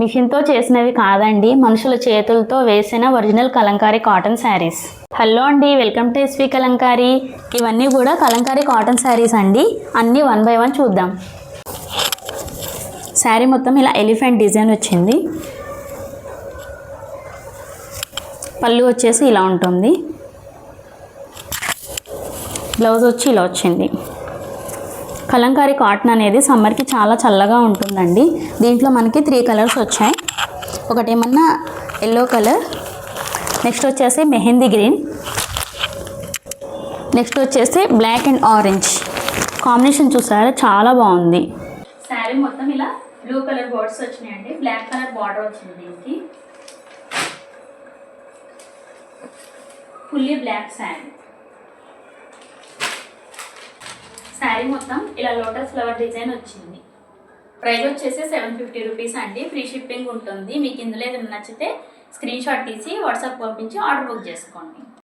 మిషన్తో చేసినవి కాదండి, మనుషుల చేతులతో వేసిన original Kalamkari cotton saris. Hello అండి, వెల్కమ్ టు ఎస్వి కలంకారీ. ఇవన్నీ కూడా కలంకారీ కాటన్ శారీస్ అండి. అన్నీ 1 by 1 చూద్దాం. శారీ మొత్తం ఇలా ఎలిఫెంట్ డిజైన్ వచ్చింది. పళ్ళు వచ్చేసి ఇలా ఉంటుంది. బ్లౌజ్ వచ్చి ఇలా వచ్చింది. కలంకారీ కాటన్ అనేది సమ్మర్కి చాలా చల్లగా ఉంటుందండి. దీంట్లో మనకి 3 కలర్స్ వచ్చాయి. ఒకటేమన్నా ఎల్లో కలర్, నెక్స్ట్ వచ్చేసి మెహందీ గ్రీన్, నెక్స్ట్ వచ్చేసి బ్లాక్ అండ్ ఆరెంజ్ కాంబినేషన్. చూసారా, చాలా బాగుంది. శారీ మొత్తం ఇలా బ్లూ కలర్ బోర్డ్స్ వచ్చినాయండి. బ్లాక్ కలర్ బార్డర్ వచ్చింది. దీనికి ఫుల్లీ బ్లాక్ శారీ. శారీ మొత్తం ఇలా లోటస్ ఫ్లవర్ డిజైన్ వచ్చింది. ప్రైస్ వచ్చేసి 750 రూపీస్ అండి. ఫ్రీ షిప్పింగ్ ఉంటుంది. మీకు ఇందులో ఏదైనా నచ్చితే స్క్రీన్ షాట్ తీసి వాట్సాప్ పంపించి ఆర్డర్ బుక్ చేసుకోండి.